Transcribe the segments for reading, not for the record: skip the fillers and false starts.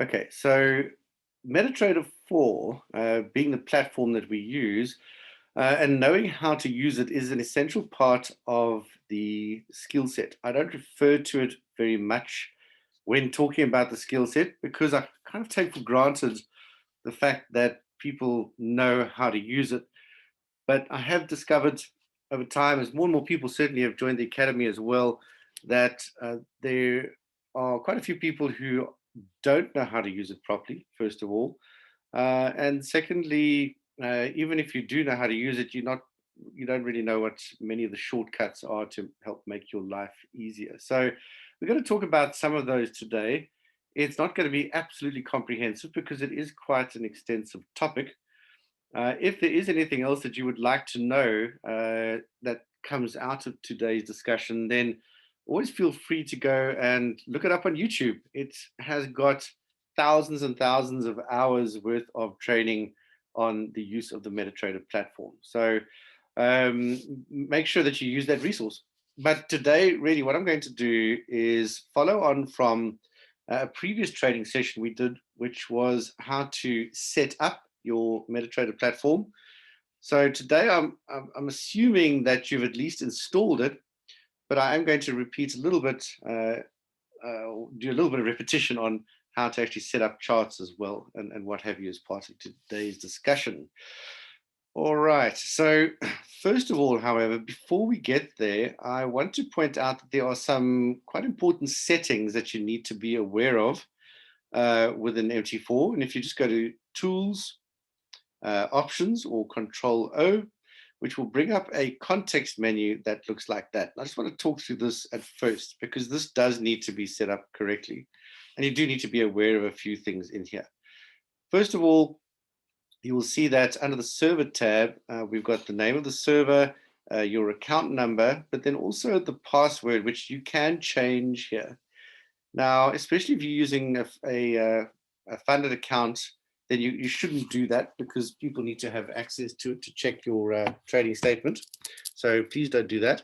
Okay, so MetaTrader 4, being the platform that we use, and knowing how to use it is an essential part of the skill set. I don't refer to it very much when talking about the skill set because I kind of take for granted the fact that people know how to use it. But I have discovered over time, as more and more people certainly have joined the academy as well, that there are quite a few people who don't know how to use it properly, first of all. And secondly, even if you do know how to use it, you don't really know what many of the shortcuts are to help make your life easier. So we're going to talk about some of those today. It's not going to be absolutely comprehensive because it is quite an extensive topic. If there is anything else that you would like to know that comes out of today's discussion, then always feel free to go and look it up on YouTube. It has got thousands and thousands of hours worth of training on the use of the MetaTrader platform. So make sure that you use that resource. But today, really, what I'm going to do is follow on from a previous training session we did, which was how to set up your MetaTrader platform. So today I'm assuming that you've at least installed it, but I am going to repeat a little bit, do a little bit of repetition on how to actually set up charts as well and what have you as part of today's discussion. All right. So first of all, however, before we get there, I want to point out that there are some quite important settings that you need to be aware of within MT4. And if you just go to Tools, Options, or Control O, which will bring up a context menu that looks like that. I just want to talk through this at first because this does need to be set up correctly. And you do need to be aware of a few things in here. First of all, you will see that under the server tab, we've got the name of the server, your account number, but then also the password, which you can change here. Now, especially if you're using a funded account, then you shouldn't do that because people need to have access to it to check your trading statement. So please don't do that.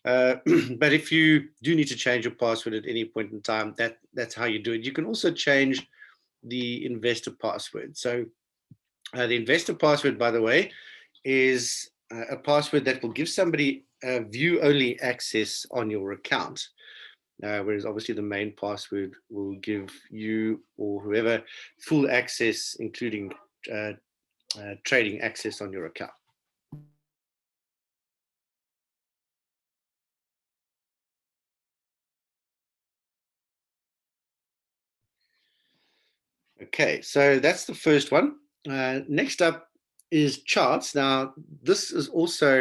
But if you do need to change your password at any point in time, that's how you do it. You can also change the investor password. So the investor password, by the way, is a password that will give somebody view-only access on your account. Whereas obviously the main password will give you or whoever full access, including trading access on your account. Okay, so that's the first one. Next up is charts. Now, this is also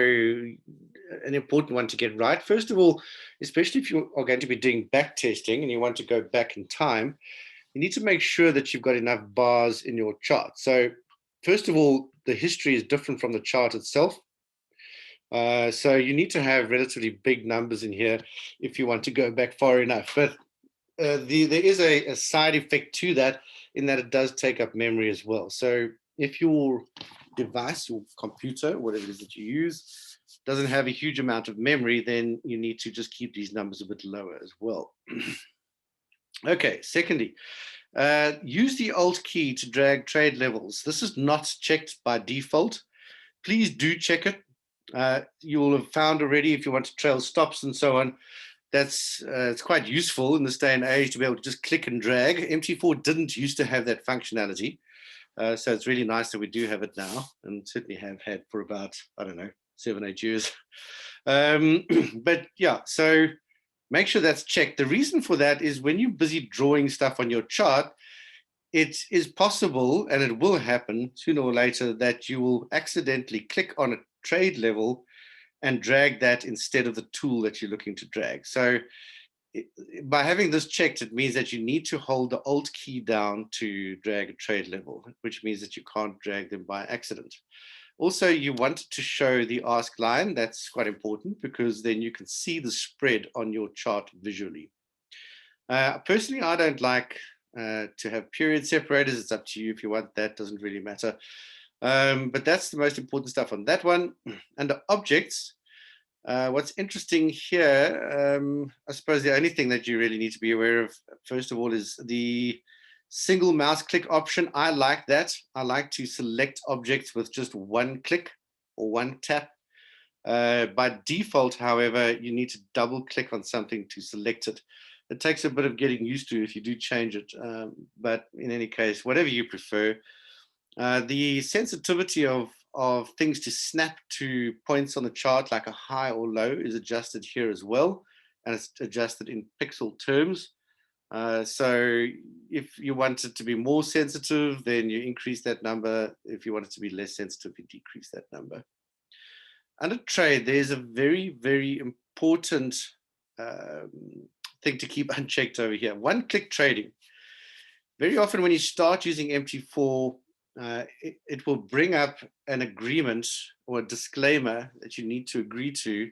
an important one to get right. First of all, especially if you are going to be doing back testing and you want to go back in time, you need to make sure that you've got enough bars in your chart. So first of all, the history is different from the chart itself. So you need to have relatively big numbers in here if you want to go back far enough. But there is a side effect to that in that it does take up memory as well. So if your device, your computer, whatever it is that you use, doesn't have a huge amount of memory, then you need to just keep these numbers a bit lower as well. Okay, secondly, use the Alt key to drag trade levels. This is not checked by default. Please do check it. You will have found already if you want to trail stops and so on, that's it's quite useful in this day and age to be able to just click and drag. MT4 didn't used to have that functionality. So it's really nice that we do have it now and certainly have had for about, I don't know, 7, 8 years. But yeah, so make sure that's checked. The reason for that is when you're busy drawing stuff on your chart, it is possible, and it will happen sooner or later, that you will accidentally click on a trade level and drag that instead of the tool that you're looking to drag. So by having this checked, it means that you need to hold the Alt key down to drag a trade level, which means that you can't drag them by accident. Also, you want to show the ask line. That's quite important because then you can see the spread on your chart visually. Personally, I don't like to have period separators. It's up to you if you want that, doesn't really matter. But that's the most important stuff on that one. Under objects, What's interesting here, I suppose the only thing that you really need to be aware of, first of all, is the single mouse click option. I like that. I like to select objects with just one click or one tap. By default, however, you need to double click on something to select it. It takes a bit of getting used to if you do change it. But in any case, whatever you prefer, the sensitivity of things to snap to points on the chart, like a high or low, is adjusted here as well. And it's adjusted in pixel terms. So if you want it to be more sensitive, then you increase that number. If you want it to be less sensitive, you decrease that number. Under trade, there's a very, very important thing to keep unchecked over here. One-click trading. Very often when you start using MT4, it will bring up an agreement or a disclaimer that you need to agree to,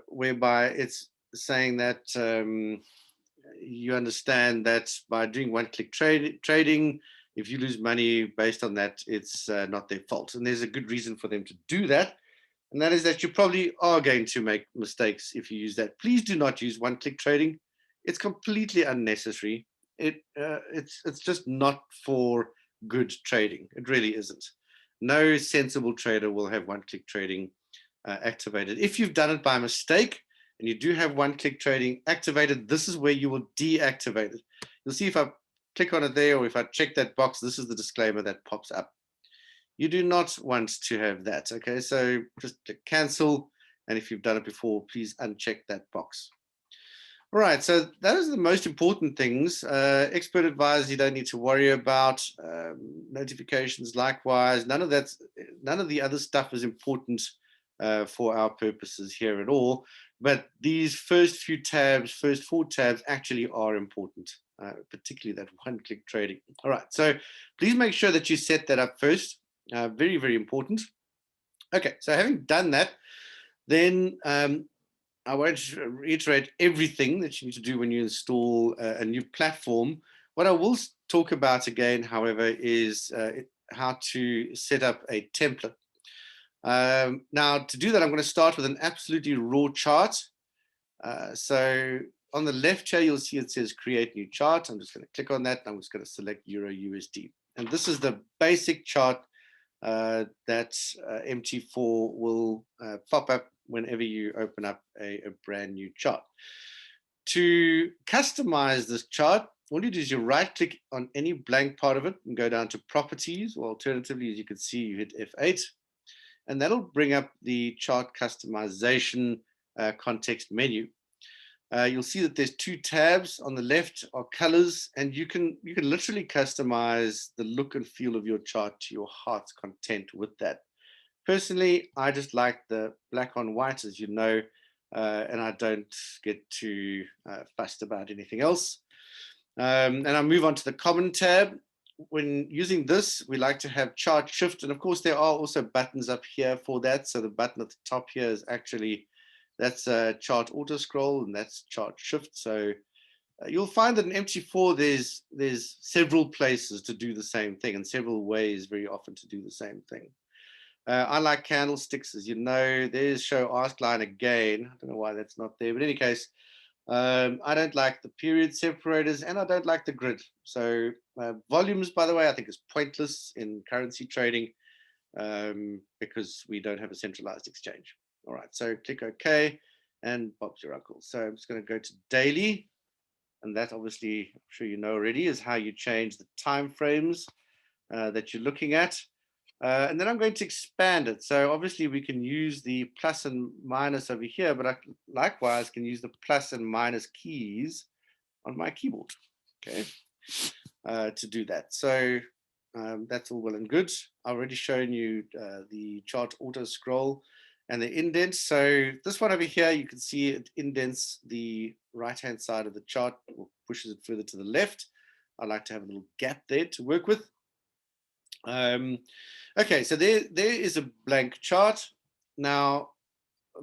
whereby it's saying that you understand that by doing one-click trading, if you lose money based on that, it's not their fault. And there's a good reason for them to do that. And that is that you probably are going to make mistakes if you use that. Please do not use one-click trading. It's completely unnecessary. It's just not for good trading. It really isn't. No sensible trader will have one-click trading activated. If you've done it by mistake and you do have one-click trading activated, this is where you will deactivate it. You'll see if I click on it there, or if I check that box, this is the disclaimer that pops up. You do not want to have that. Okay, so just click cancel. And if you've done it before, please uncheck that box. All right, so those are the most important things. Expert advisors, you don't need to worry about. Notifications, likewise. None of the other stuff is important for our purposes here at all. But these first few tabs, first 4 tabs, actually are important, particularly that one-click trading. All right, so please make sure that you set that up first. Very, very important. Okay, so having done that, then I won't reiterate everything that you need to do when you install a new platform. What I will talk about again, however, is how to set up a template. Now, to do that, I'm going to start with an absolutely raw chart. So on the left here, you'll see it says create new chart. I'm just going to click on that. I'm just going to select Euro USD. And this is the basic chart that MT4 will pop up whenever you open up a brand new chart. To customize this chart, all you do is you right click on any blank part of it and go down to properties, or alternatively, as you can see, you hit F8, and that'll bring up the chart customization context menu. You'll see that there's 2 tabs. On the left are colors, and you can literally customize the look and feel of your chart to your heart's content with that. Personally, I just like the black on white, as you know, and I don't get too fussed about anything else. And I move on to the common tab. When using this, we like to have chart shift, and of course there are also buttons up here for that. So the button at the top here is actually, that's chart auto scroll, and that's chart shift. So you'll find that in MT4 there's several places to do the same thing, and several ways very often to do the same thing. I like candlesticks, as you know. There's show ask line again. I don't know why that's not there, but in any case, I don't like the period separators, and I don't like the grid. So volumes, by the way, I think is pointless in currency trading because we don't have a centralized exchange. All right, so click OK, and Bob's your uncle. So I'm just going to go to daily, and that obviously, I'm sure you know already, is how you change the time frames that you're looking at. And then I'm going to expand it. So obviously we can use the plus and minus over here, but I likewise can use the plus and minus keys on my keyboard, okay, to do that. So that's all well and good. I've already shown you the chart auto scroll and the indents. So this one over here, you can see it indents the right-hand side of the chart, or pushes it further to the left. I like to have a little gap there to work with. Okay, so there is a blank chart. Now,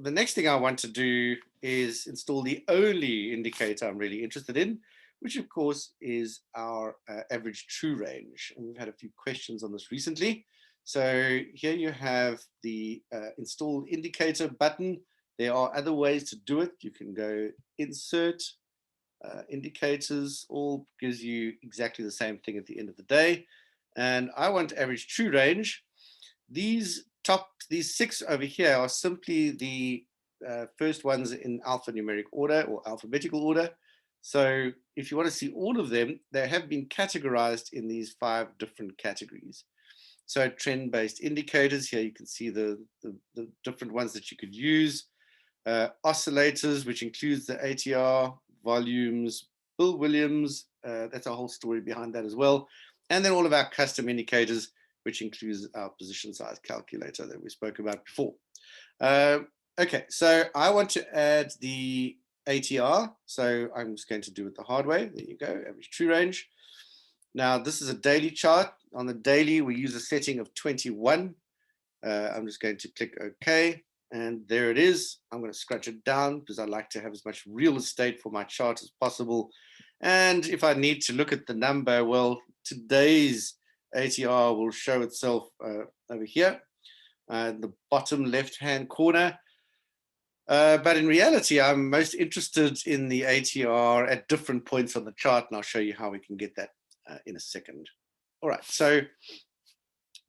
the next thing I want to do is install the only indicator I'm really interested in, which of course is our average true range. And we've had a few questions on this recently. So here you have the install indicator button. There are other ways to do it. You can go insert, indicators, all gives you exactly the same thing at the end of the day. And I want average true range. These 6 over here are simply the first ones in alphanumeric order or alphabetical order. So if you want to see all of them, they have been categorized in these 5 different categories. So trend-based indicators, here you can see the different ones that you could use. Oscillators, which includes the ATR, volumes, Bill Williams, that's a whole story behind that as well. And then all of our custom indicators, which includes our position size calculator that we spoke about before. Okay, so I want to add the ATR, so I'm just going to do it the hard way. There you go, average true range. Now, this is a daily chart. On the daily, we use a setting of 21. I'm just going to click OK, and there it is. I'm going to scratch it down because I like to have as much real estate for my chart as possible. And if I need to look at the number, well, today's ATR will show itself over here, the bottom left-hand corner. But in reality, I'm most interested in the ATR at different points on the chart, and I'll show you how we can get that in a second. All right, so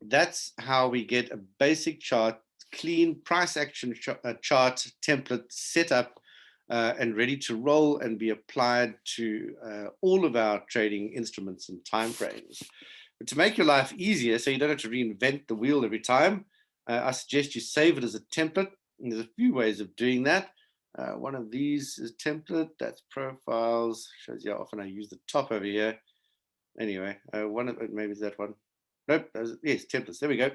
that's how we get a basic chart, clean price action chart template set up and ready to roll and be applied to all of our trading instruments and timeframes. But to make your life easier, so you don't have to reinvent the wheel every time, I suggest you save it as a template. And there's a few ways of doing that. One of these is template, that's profiles, shows you how often I use the top over here. Anyway, one of it, maybe it's that one. Nope, yes, templates, there we go.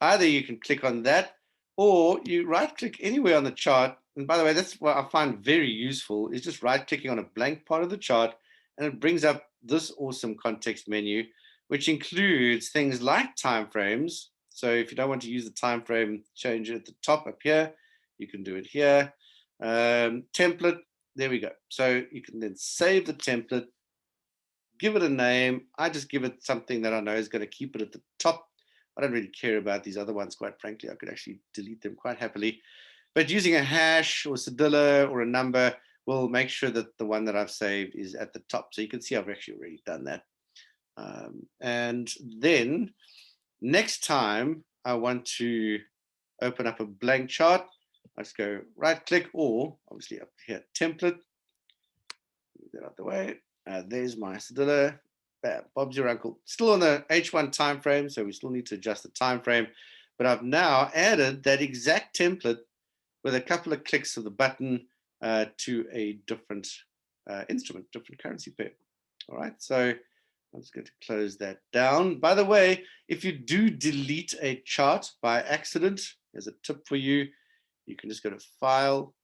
Either you can click on that, or you right click anywhere on the chart. And by the way, that's what I find very useful, is just right clicking on a blank part of the chart, and it brings up this awesome context menu, which includes things like timeframes. So if you don't want to use the time frame, change it at the top up here. You can do it here. Template, there we go. So you can then save the template, give it a name. I just give it something that I know is going to keep it at the top. I don't really care about these other ones, quite frankly. I could actually delete them quite happily. But using a hash or cedilla or a number will make sure that the one that I've saved is at the top. So you can see I've actually already done that. And then next time I want to open up a blank chart, I just go right click, or obviously up here, template. Move that out the way. There's my cedilla. Bob's your uncle. Still on the H1 time frame, so we still need to adjust the time frame. But I've now added that exact template with a couple of clicks of the button to a different instrument, different currency pair. All right, so I'm just going to close that down. By the way, if you do delete a chart by accident, there's a tip for you. You can just go to File,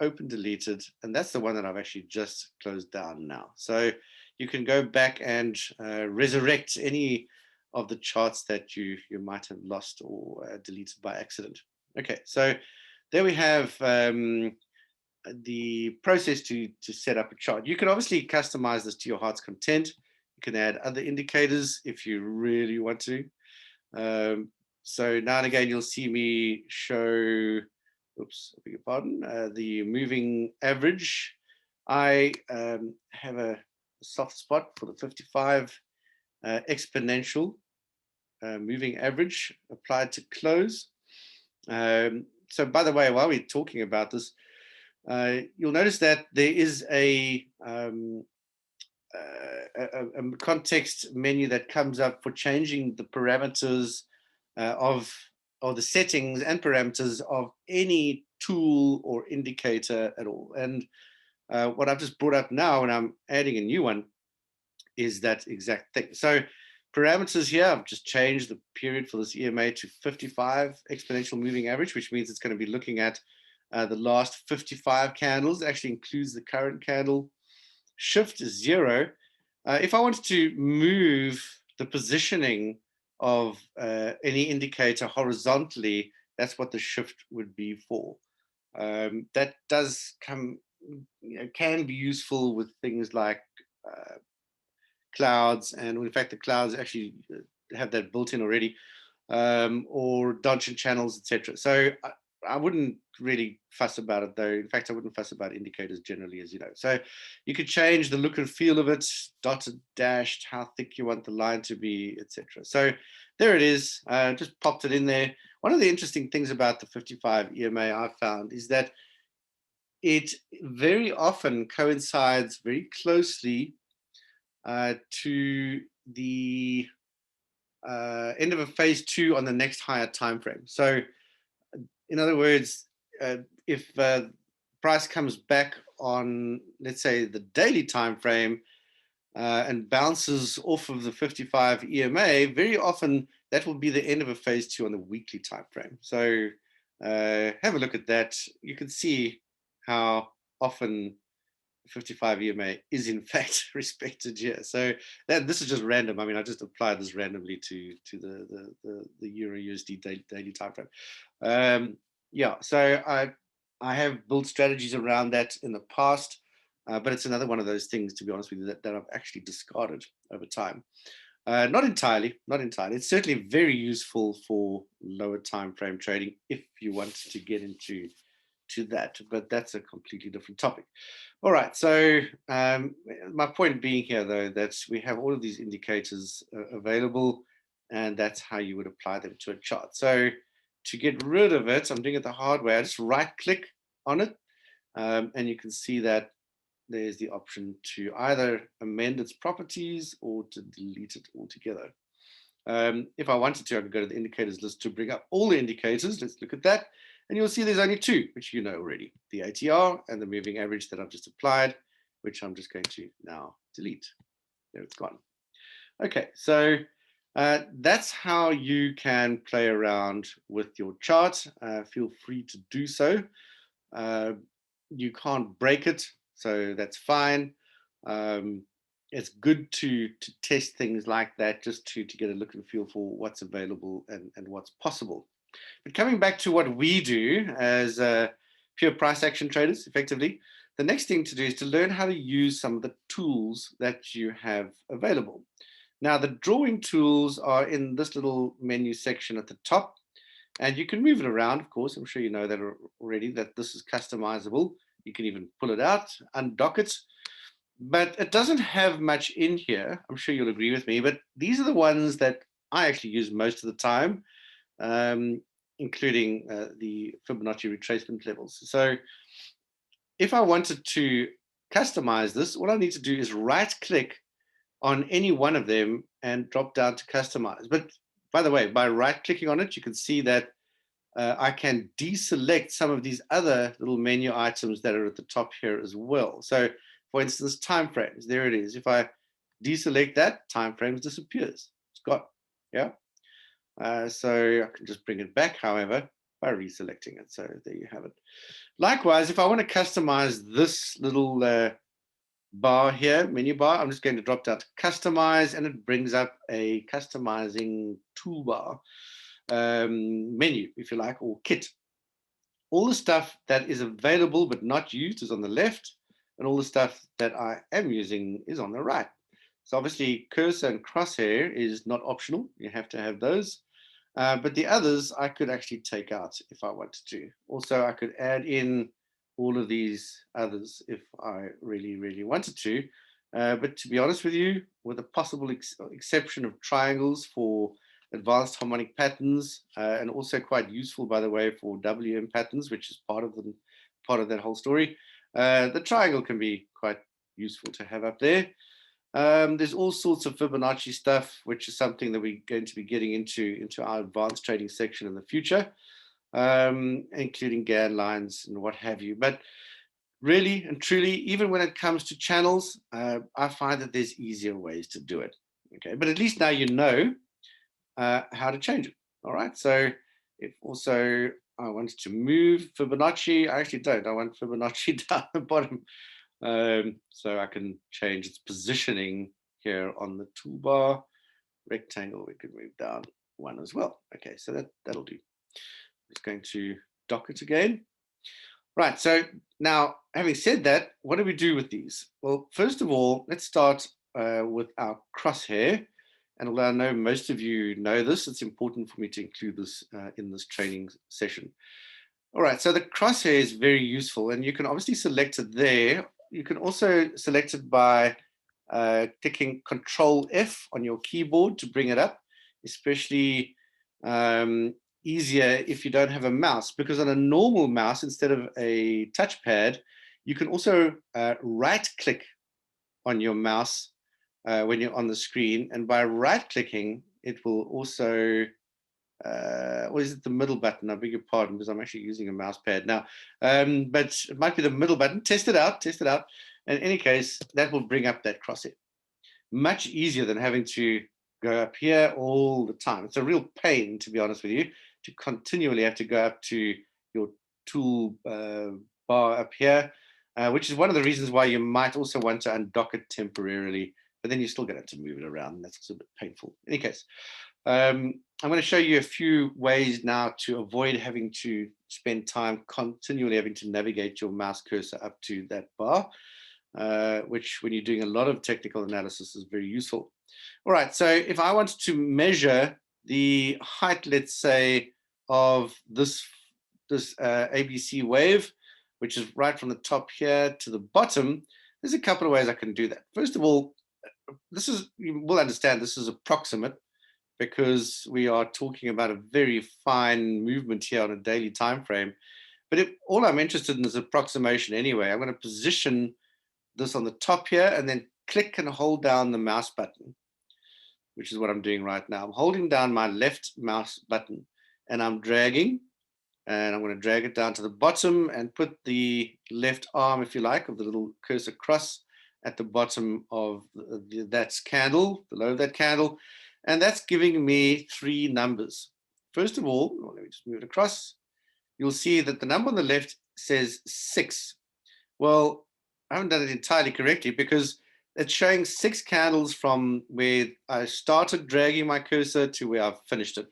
Open Deleted, and that's the one that I've actually just closed down now. So you can go back and resurrect any of the charts that you might have lost or deleted by accident. Okay, so there we have the process to set up a chart. You can obviously customize this to your heart's content. You can add other indicators if you really want to. So now and again, you'll see me show, oops, I beg your pardon, the moving average. I have a soft spot for the 55 exponential moving average applied to close. So by the way, while we're talking about this, you'll notice that there is a context menu that comes up for changing the parameters of the settings and parameters of any tool or indicator at all. And what I've just brought up now, and I'm adding a new one, is that exact thing. So parameters here, I've just changed the period for this EMA to 55 exponential moving average, which means it's going to be looking at the last 55 candles. It actually includes the current candle. Shift is 0. If I wanted to move the positioning of any indicator horizontally, that's what the shift would be for. That does come, can be useful with things like clouds, and in fact the clouds actually have that built in already, or Dodge channels, etc. So I wouldn't really fuss about it though. In fact, I wouldn't fuss about indicators generally, as you know. So you could change the look and feel of it, dotted, dashed, how thick you want the line to be, etc. So there it is. Just popped it in there. One of the interesting things about the 55 EMA I found is that it very often coincides very closely to the end of a phase 2 on the next higher time frame. So in other words, if price comes back on, let's say, the daily time frame and bounces off of the 55 EMA, very often that will be the end of a phase 2 on the weekly time frame. So have a look at that. You can see how often 55 EMA is in fact respected here. So this is just random. I mean, I just applied this randomly to the Euro USD daily time frame. Yeah, so I have built strategies around that in the past, but it's another one of those things, to be honest with you, that I've actually discarded over time. Not entirely, not entirely. It's certainly very useful for lower time frame trading if you want to get into that, but that's a completely different topic. All right, so my point being here, though, that we have all of these indicators available, and that's how you would apply them to a chart. So to get rid of it, I'm doing it the hard way. I just right-click on it, and you can see that there's the option to either amend its properties or to delete it altogether. If I wanted to, I could go to the indicators list to bring up all the indicators. Let's look at that. And you'll see there's only two, which you know already, the ATR and the moving average that I've just applied, which I'm just going to now delete. There it's gone. Okay, so that's how you can play around with your chart. Feel free to do so. You can't break it, so that's fine. It's good to test things like that just to get a look and feel for what's available and what's possible. But coming back to what we do as pure price action traders, effectively, the next thing to do is to learn how to use some of the tools that you have available. Now, the drawing tools are in this little menu section at the top, and you can move it around, of course. I'm sure you know that already, that this is customizable. You can even pull it out, undock it, but it doesn't have much in here. I'm sure you'll agree with me, but these are the ones that I actually use most of the time. Including the Fibonacci retracement levels. So if I wanted to customize this, all I need to do is right click on any one of them and drop down to customize. But by the way, by right clicking on it, you can see that I can deselect some of these other little menu items that are at the top here as well. So for instance, time frames, there it is. If I deselect that, time frames disappears. It's gone. Yeah. So I can just bring it back, however, by reselecting it. So there you have it. Likewise, if I want to customize this little bar here, menu bar, I'm just going to drop down to customize, and it brings up a customizing toolbar menu, if you like, or kit. All the stuff that is available but not used is on the left, and all the stuff that I am using is on the right. So obviously cursor and crosshair is not optional. You have to have those. But the others I could actually take out if I wanted to. Also, I could add in all of these others if I really, really wanted to. But to be honest with you, with a possible exception of triangles for advanced harmonic patterns, and also quite useful, by the way, for WM patterns, which is part of that whole story. The triangle can be quite useful to have up there. There's all sorts of Fibonacci stuff, which is something that we're going to be getting into our advanced trading section in the future, including Gann lines and what have you. But really and truly, even when it comes to channels, I find that there's easier ways to do it. Okay, but at least now you know how to change it. All right, so if also I wanted to move Fibonacci, I actually don't. I want Fibonacci down the bottom. So I can change its positioning here on the toolbar. Rectangle, we could move down one as well. Okay, so that'll do. Just going to dock it again. Right, so now having said that, what do we do with these? Well, first of all, let's start with our crosshair. And although I know most of you know this, it's important for me to include this in this training session. All right, so the crosshair is very useful, and you can obviously select it there. You can also select it by clicking Control F on your keyboard to bring it up, especially easier if you don't have a mouse, because on a normal mouse, instead of a touchpad, you can also right-click on your mouse when you're on the screen, and by right-clicking, it will also or is it the middle button? I beg your pardon, because I'm actually using a mouse pad now. But it might be the middle button. Test it out, test it out. In any case, that will bring up that crosshair. Much easier than having to go up here all the time. It's a real pain, to be honest with you, to continually have to go up to your tool bar up here, which is one of the reasons why you might also want to undock it temporarily, but then you're still going to have to move it around. That's a bit painful. In any case, I'm going to show you a few ways now to avoid having to spend time continually having to navigate your mouse cursor up to that bar, which when you're doing a lot of technical analysis is very useful. All right, so if I wanted to measure the height, let's say, of this ABC wave, which is right from the top here to the bottom, there's a couple of ways I can do that. First of all, this is, you will understand this is approximate, because we are talking about a very fine movement here on a daily time frame. But if all I'm interested in is approximation anyway, I'm going to position this on the top here and then click and hold down the mouse button, which is what I'm doing right now. I'm holding down my left mouse button and I'm dragging, and I'm going to drag it down to the bottom and put the left arm, if you like, of the little cursor cross at the bottom of that candle, below that candle. And that's giving me three numbers. First of all, let me just move it across. You'll see that the number on the left says 6. Well, I haven't done it entirely correctly, because it's showing 6 candles from where I started dragging my cursor to where I've finished it.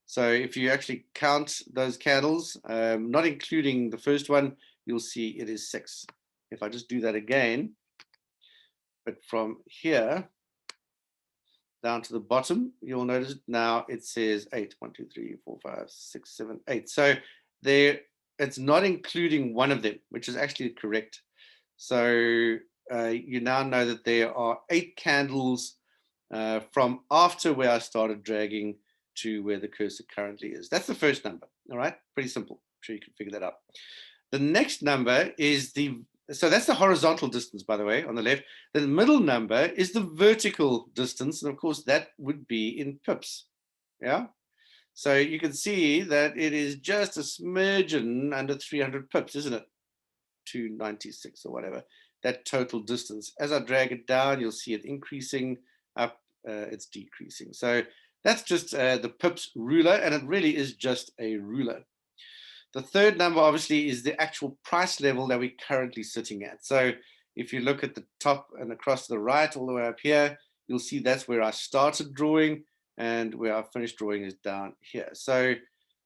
So if you actually count those candles, not including the first one, you'll see it is 6. If I just do that again, but from here down to the bottom, you'll notice now it says 8. 1, 2, 3, 4, 5, 6, 7, 8. So there, it's not including one of them, which is actually correct. So you now know that there are 8 candles from after where I started dragging to where the cursor currently is. That's the first number. All right, pretty simple. I'm sure you can figure that out. The next number is so that's the horizontal distance, by the way, on the left. The middle number is the vertical distance, and of course that would be in pips. Yeah, so you can see that it is just a smidgen under 300 pips, isn't it? 296 or whatever, that total distance. As I drag it down, you'll see it increasing up, it's decreasing. So that's just the pips ruler, and it really is just a ruler. The third number obviously is the actual price level that we're currently sitting at. So if you look at the top and across to the right, all the way up here, you'll see that's where I started drawing, and where I finished drawing is down here. So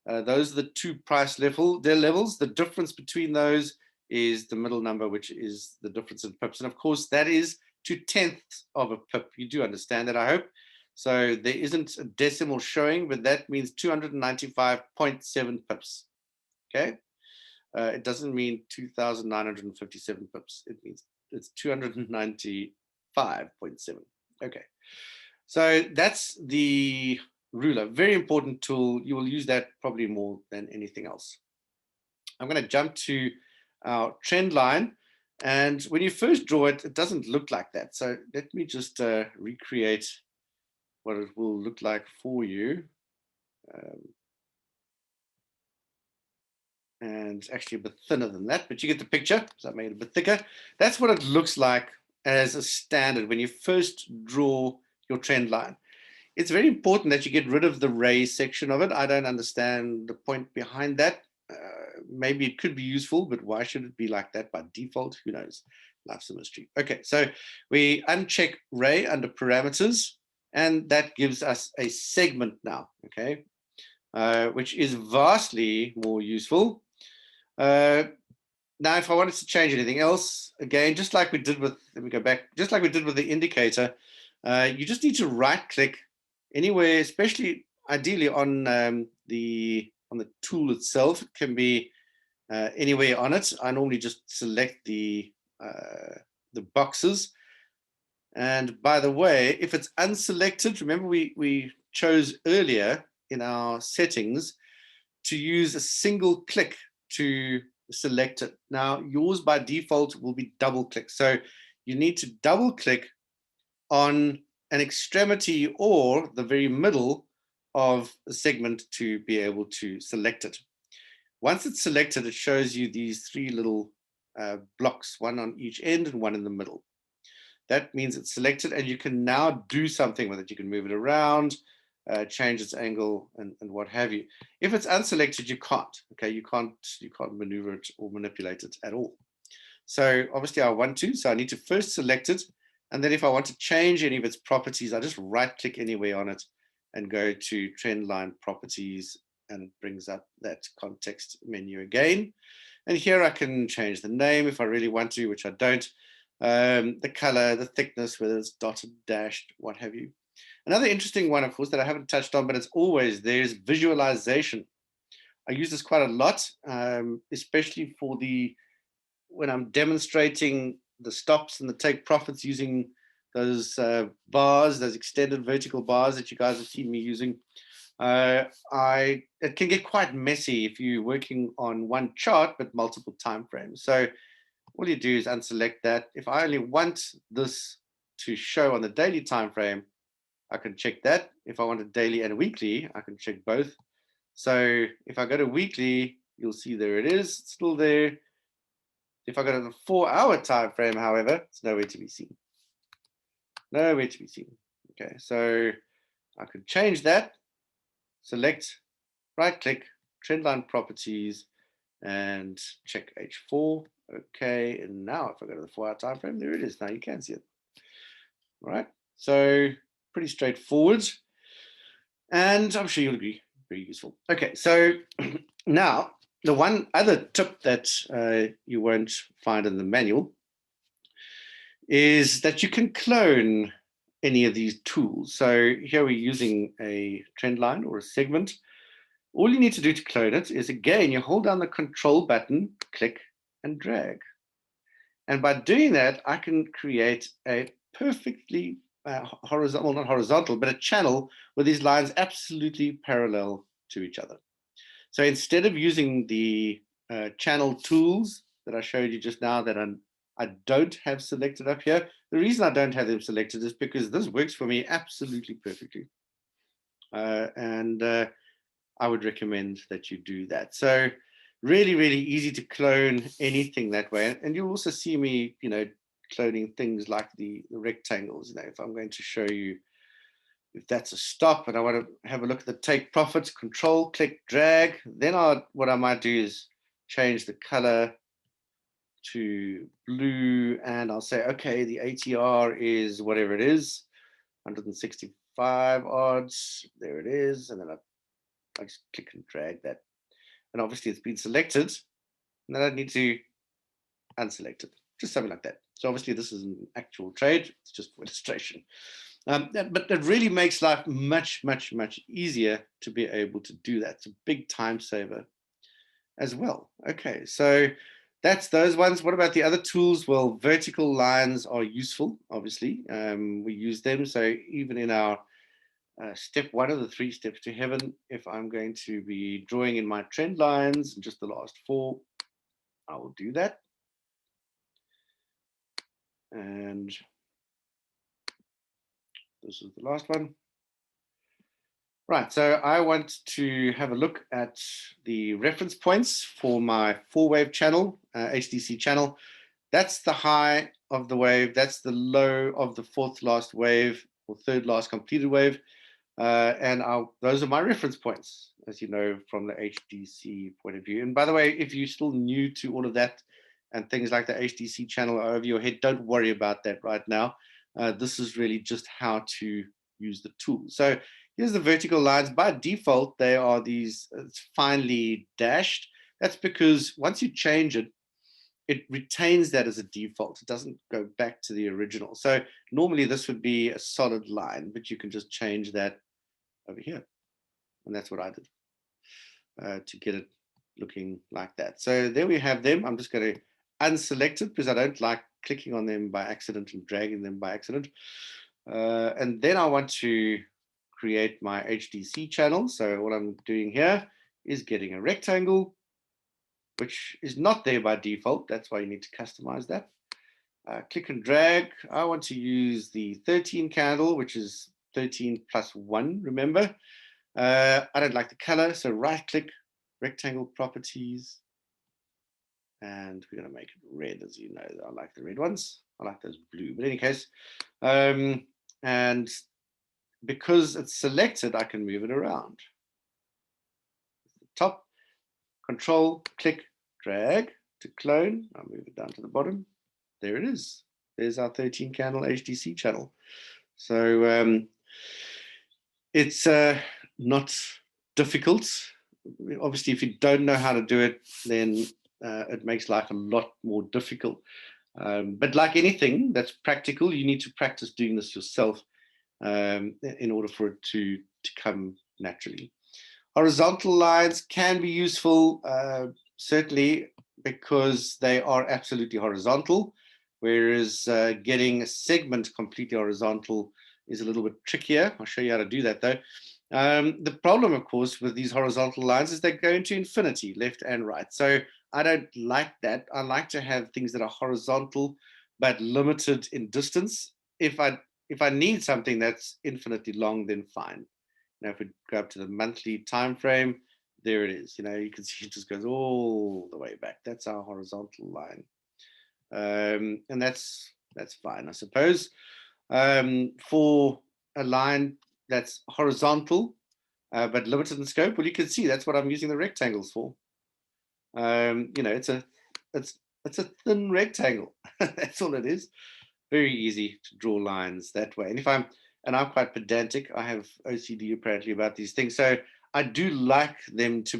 those are the two price levels. The difference between those is the middle number, which is the difference in pips. And of course, that is 2/10 of a pip. You do understand that, I hope. So there isn't a decimal showing, but that means 295.7 pips. Okay, it doesn't mean 2,957 pips. It means it's 295.7. Okay, so that's the ruler. Very important tool. You will use that probably more than anything else. I'm going to jump to our trend line. And when you first draw it, it doesn't look like that. So let me just recreate what it will look like for you. And actually a bit thinner than that, but you get the picture. So I made it a bit thicker. That's what it looks like as a standard when you first draw your trend line. It's very important that you get rid of the ray section of it. I don't understand the point behind that. Maybe it could be useful, but why should it be like that by default? Who knows? Life's a mystery. Okay, so we uncheck ray under parameters, and that gives us a segment now, okay, which is vastly more useful. Now, if I wanted to change anything else, again, just like we did with, let me go back, just like we did with the indicator, you just need to right click anywhere, especially ideally on on the tool itself. It can be anywhere on it. I normally just select the boxes. And by the way, if it's unselected, remember we chose earlier in our settings to use a single click to select it. Now, yours by default will be double click. So you need to double click on an extremity or the very middle of the segment to be able to select it. Once it's selected, it shows you these three little blocks, one on each end and one in the middle. That means it's selected, and you can now do something with it. You can move it around, change its angle, and what have you. If it's unselected, you can't. Okay, you can't maneuver it or manipulate it at all. So obviously I want to, so I need to first select it, and then if I want to change any of its properties, I just right-click anywhere on it and go to Trendline Properties, and it brings up that context menu again. And here I can change the name if I really want to, which I don't. The color, the thickness, whether it's dotted, dashed, what have you. Another interesting one, of course, that I haven't touched on, but it's always there, is visualization. I use this quite a lot, especially for when I'm demonstrating the stops and the take profits using those bars, those extended vertical bars that you guys have seen me using. It can get quite messy if you're working on one chart but multiple time frames. So all you do is unselect that. If I only want this to show on the daily time frame, I can check that. If I want it daily and weekly, I can check both. So if I go to weekly, you'll see there it is, it's still there. If I go to the 4-hour time frame, however, it's nowhere to be seen. Nowhere to be seen. Okay, so I could change that, select, right-click, Trendline Properties, and check H4. Okay, and now if I go to the 4-hour time frame, there it is. Now you can see it. All right, so pretty straightforward, and I'm sure you'll agree, very useful. Okay, so now the one other tip that you won't find in the manual is that you can clone any of these tools. So here we're using a trend line or a segment. All you need to do to clone it is, again, you hold down the control button, click and drag. And by doing that, I can create a perfectly horizontal, well, not horizontal, but a channel where these lines absolutely parallel to each other. So instead of using the channel tools that I showed you just now that I don't have selected up here, the reason I don't have them selected is because this works for me absolutely perfectly. I would recommend that you do that. So really, really easy to clone anything that way. And you'll also see me, cloning things like the rectangles. If I'm going to show you, if that's a stop and I want to have a look at the take profits, control, click, drag, then what I might do is change the color to blue, and I'll say, okay, the ATR is whatever it is, 165 odds, there it is, and then I just click and drag that. And obviously it's been selected, and then I need to unselect it, just something like that. So obviously this is an actual trade, it's just for illustration. But it really makes life much, much, much easier to be able to do that. It's a big time saver as well. Okay, so that's those ones. What about the other tools? Well, vertical lines are useful, obviously. We use them. So even in our step 1 of the 3 steps to heaven, if I'm going to be drawing in my trend lines, and just the last 4, I will do that. And this is the last one. Right, so I want to have a look at the reference points for my 4-wave channel, HDC channel. That's the high of the wave, that's the low of the 4th last wave or 3rd last completed wave. And those are my reference points, as you know, from the HDC point of view. And by the way, if you're still new to all of that and things like the HDC channel are over your head, don't worry about that right now. This is really just how to use the tool. So here's the vertical lines. By default, they are these finely dashed. That's because once you change it, it retains that as a default. It doesn't go back to the original. So normally this would be a solid line, but you can just change that over here. And that's what I did. to get it looking like that. So there we have them. I'm just going to unselect it because I don't like clicking on them by accident and dragging them by accident. And then I want to create my HDC channel. So what I'm doing here is getting a rectangle, which is not there by default. That's why you need to customize that. Click and drag. I want to use the 13 candle, which is 13 plus 1, remember. I don't like the color, so right click, rectangle properties, and we're going to make it red. As you know, I like the red ones. I like those blue, but in any case, and because it's selected, I can move it around. Top, control, click, drag to clone. I'll move it down to the bottom. There it is. There's our 13 candle HDC channel. So it's not difficult. Obviously, if you don't know how to do it, then it makes life a lot more difficult. But like anything that's practical, you need to practice doing this yourself in order for it to come naturally. Horizontal lines can be useful, certainly because they are absolutely horizontal, whereas getting a segment completely horizontal is a little bit trickier. I'll show you how to do that though. The problem, of course, with these horizontal lines is they go into infinity, left and right. So I don't like that. I like to have things that are horizontal but limited in distance. If I need something that's infinitely long, then fine. Now, if we go up to the monthly time frame, there it is. You know, you can see it just goes all the way back. That's our horizontal line, and that's fine, I suppose. For a line that's horizontal but limited in scope, well, you can see that's what I'm using the rectangles for. You know, it's a thin rectangle. That's all it is. Very easy to draw lines that way. And I'm quite pedantic. I have OCD apparently about these things. So I do like them to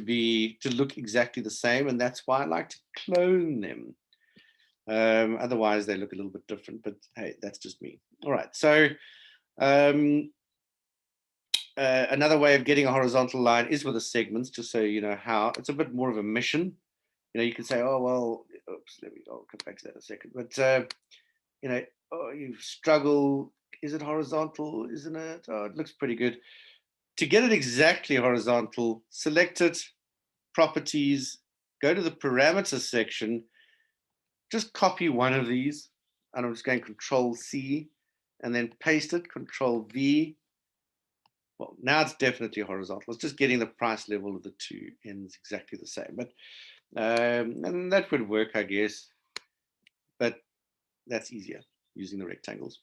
look exactly the same, and that's why I like to clone them. Otherwise, they look a little bit different. But hey, that's just me. All right. So another way of getting a horizontal line is with the segments, just so you know how. It's a bit more of a mission. You know, you can say, oh, well, oops, I'll come back to that in a second. But, you know, oh, you struggle. Is it horizontal? Isn't it? Oh, it looks pretty good. To get it exactly horizontal, select it, properties, go to the parameters section, just copy one of these. And I'm just going Control C and then paste it, Control V. Well, now it's definitely horizontal. It's just getting the price level of the two ends exactly the same. But and that would work, I guess, but that's easier using the rectangles.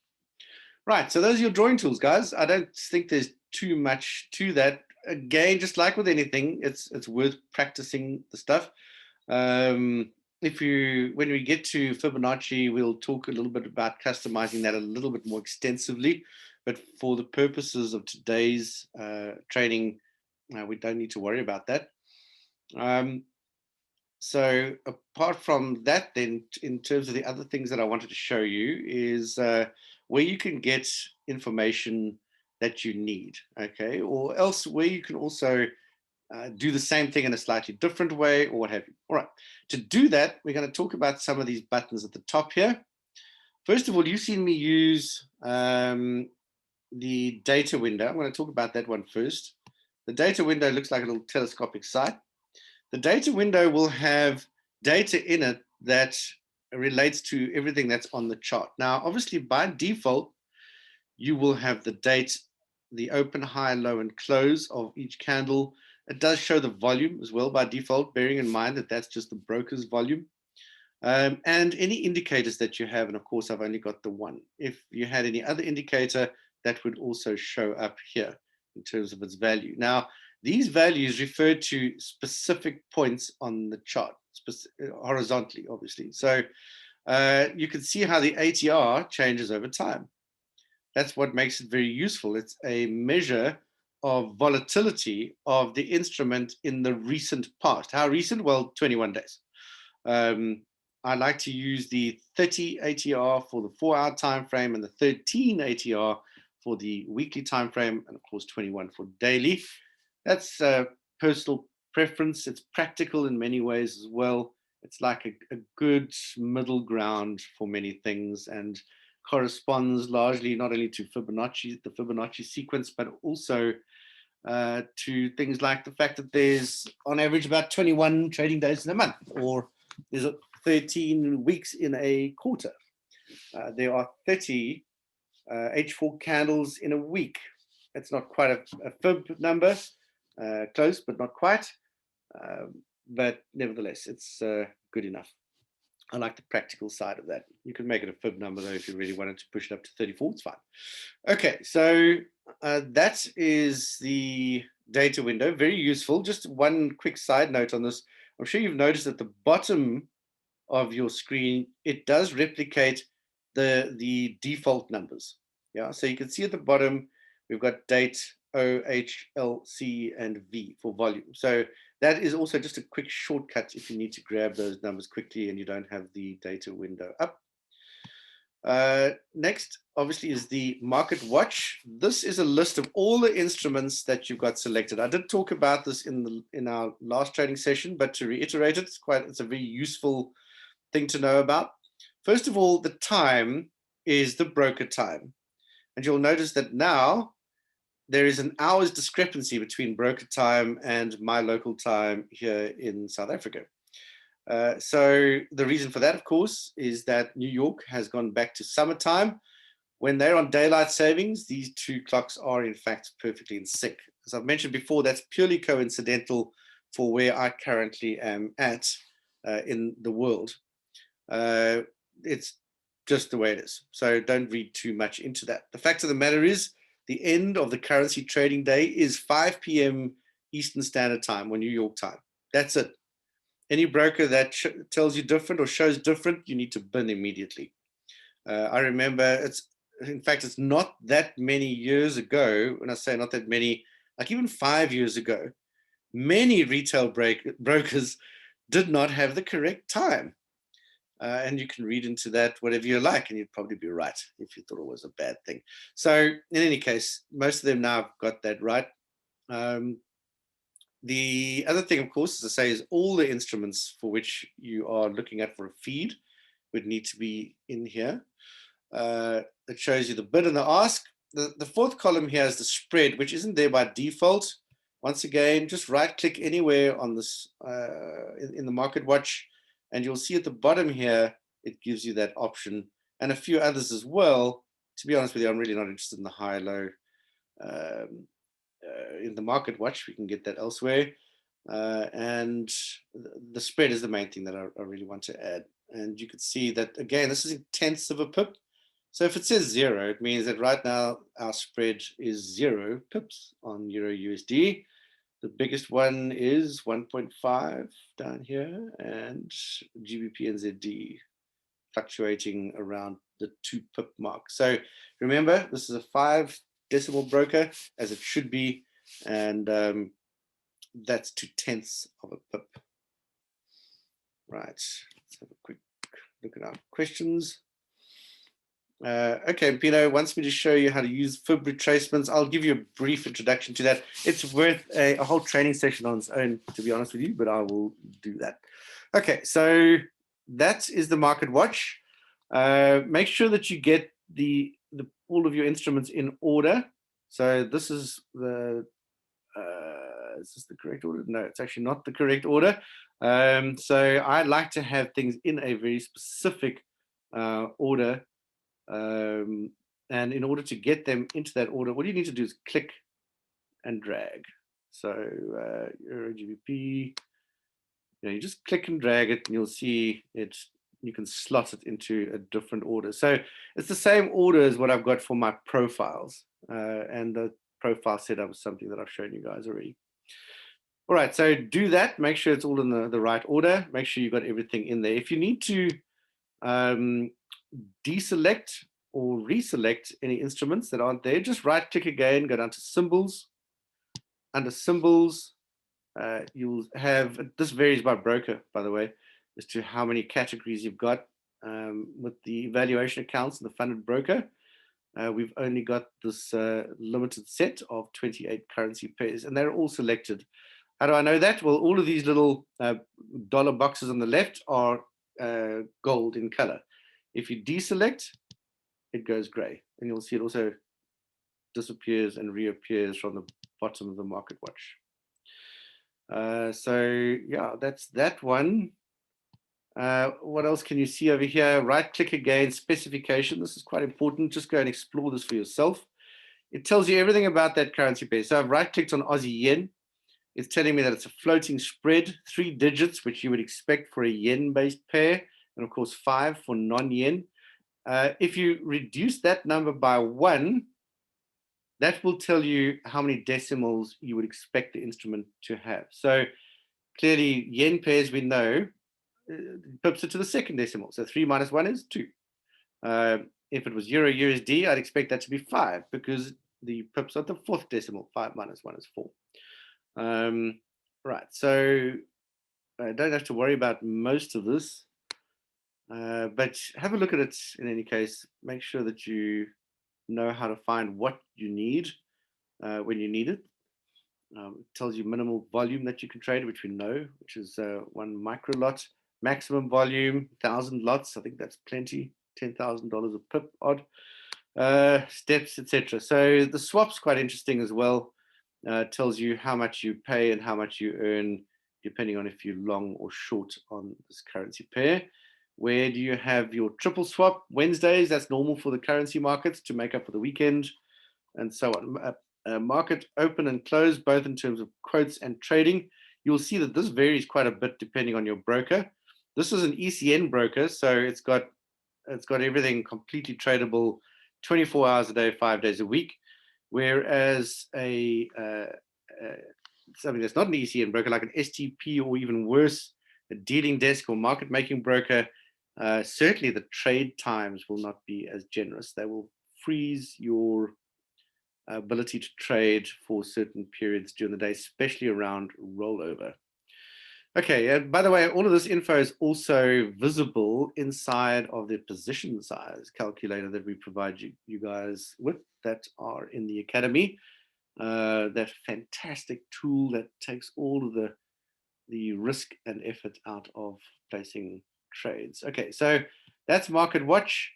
Right, so those are your drawing tools, guys. I don't think there's too much to that. Again, just like with anything, it's worth practicing the stuff. When we get to Fibonacci, we'll talk a little bit about customizing that a little bit more extensively. But for the purposes of today's training, we don't need to worry about that. So apart from that, then, in terms of the other things that I wanted to show you is where you can get information that you need, okay? Or else where you can also do the same thing in a slightly different way or what have you. All right, to do that, we're going to talk about some of these buttons at the top here. First of all, you've seen me use the data window. I'm going to talk about that one first. The data window looks like a little telescopic sight. The data window will have data in it that relates to everything that's on the chart. Now, obviously, by default, you will have the date, the open, high, low, and close of each candle. It does show the volume as well by default, bearing in mind that that's just the broker's volume. And any indicators that you have, and of course, I've only got the one. If you had any other indicator, that would also show up here in terms of its value. Now, these values refer to specific points on the chart, horizontally, obviously. So you can see how the ATR changes over time. That's what makes it very useful. It's a measure of volatility of the instrument in the recent past. How recent? Well, 21 days. I like to use the 30 ATR for the 4-hour time frame and the 13 ATR for the weekly time frame, and of course 21 for daily. That's personal preference. It's practical in many ways as well. It's like a good middle ground for many things, and corresponds largely not only to Fibonacci, the Fibonacci sequence, but also to things like the fact that there's on average about 21 trading days in a month, or there's 13 weeks in a quarter. There are 30 H4 candles in a week. It's not quite a fib number, close, but not quite. But nevertheless, it's good enough. I like the practical side of that. You can make it a fib number, though, if you really wanted to push it up to 34, it's fine. Okay, so that is the data window. Very useful. Just one quick side note on this. I'm sure you've noticed at the bottom of your screen, it does replicate the default numbers. Yeah, so you can see at the bottom, we've got date, O, H, L, C, and V for volume. So that is also just a quick shortcut if you need to grab those numbers quickly and you don't have the data window up. Next, obviously, is the market watch. This is a list of all the instruments that you've got selected. I did talk about this in our last trading session, but to reiterate it, it's a very useful thing to know about. First of all, the time is the broker time. And you'll notice that now there is an hour's discrepancy between broker time and my local time here in South Africa. So the reason for that, of course, is that New York has gone back to summertime. When they're on daylight savings, these two clocks are in fact perfectly in sync. As I've mentioned before, that's purely coincidental for where I currently am at in the world. It's just the way it is. So don't read too much into that. The fact of the matter is, the end of the currency trading day is 5 p.m. Eastern Standard Time or New York time. That's it. Any broker that tells you different or shows different, you need to bin immediately. I remember, in fact, it's not that many years ago, when I say not that many, like even 5 years ago, many retail brokers did not have the correct time. And you can read into that whatever you like, and you'd probably be right if you thought it was a bad thing. So in any case, most of them now have got that right. The other thing, of course, as I say, is all the instruments for which you are looking at for a feed would need to be in here. It shows you the bid and the ask. The fourth column here is the spread, which isn't there by default. Once again, just right-click anywhere on this in the Market Watch, and you'll see at the bottom here, it gives you that option, and a few others as well. To be honest with you, I'm really not interested in the high-low. In the Market Watch, we can get that elsewhere. And the spread is the main thing that I really want to add. And you can see that, again, this is in tenths of a pip. So if it says 0, it means that right now our spread is 0 pips on Euro USD. The biggest one is 1.5 down here, and GBP and ZD fluctuating around the 2 pip mark. So remember, this is a 5 decimal broker, as it should be, and that's 2/10 of a pip. Right, let's have a quick look at our questions. Okay, Pino wants me to show you how to use fib retracements. I'll give you a brief introduction to that. It's worth a whole training session on its own, to be honest with you, but I will do that. Okay, so that is the Market Watch. Make sure that you get all of your instruments in order. So this is the is this the correct order? No, it's actually not the correct order. So I like to have things in a very specific order. And in order to get them into that order, what you need to do is click and drag. So Euro GBP, you just click and drag it, and you'll see it. You can slot it into a different order. So it's the same order as what I've got for my profiles, and the profile setup is something that I've shown you guys already. All right, so do that. Make sure it's all in the right order. Make sure you've got everything in there. If you need to deselect or reselect any instruments that aren't there, just right click again, go down to symbols. Under symbols, you'll have, this varies by broker, by the way, as to how many categories you've got. With the valuation accounts and the funded broker, we've only got this limited set of 28 currency pairs, and they're all selected. How do I know that? Well, all of these little dollar boxes on the left are gold in color. If you deselect, it goes gray, and you'll see it also disappears and reappears from the bottom of the market watch. So yeah, that's that one. What else can you see over here? Right click again, specification. This is quite important. Just go and explore this for yourself. It tells you everything about that currency pair. So I've right clicked on Aussie yen. It's telling me that it's a floating spread, 3 digits, which you would expect for a yen-based pair, and of course 5 for non-yen. If you reduce that number by 1, that will tell you how many decimals you would expect the instrument to have. So clearly, yen pairs, we know, pips it to the second decimal. So 3 minus 1 is 2. If it was Euro USD, I'd expect that to be 5 because the pips at the fourth decimal. 5 minus 1 is 4. Right, so I don't have to worry about most of this, but have a look at it in any case. Make sure that you know how to find what you need when you need it. It tells you minimal volume that you can trade, which we know, which is 1 micro lot. Maximum volume, 1,000 lots. I think that's plenty. $10,000 a pip odd. Steps, etc. So the swap's quite interesting as well. Tells you how much you pay and how much you earn, depending on if you're long or short on this currency pair. Where do you have your triple swap? Wednesdays, that's normal for the currency markets to make up for the weekend, and so on. Market open and close, both in terms of quotes and trading. You'll see that this varies quite a bit depending on your broker. This is an ECN broker, so it's got everything completely tradable 24 hours a day, 5 days a week. Whereas something that's not an ECN broker, like an STP or even worse, a dealing desk or market making broker, certainly the trade times will not be as generous. They will freeze your ability to trade for certain periods during the day, especially around rollover. Okay, by the way, all of this info is also visible inside of the position size calculator that we provide you guys with that are in the academy. That fantastic tool that takes all of the risk and effort out of placing trades. Okay, so that's Market Watch.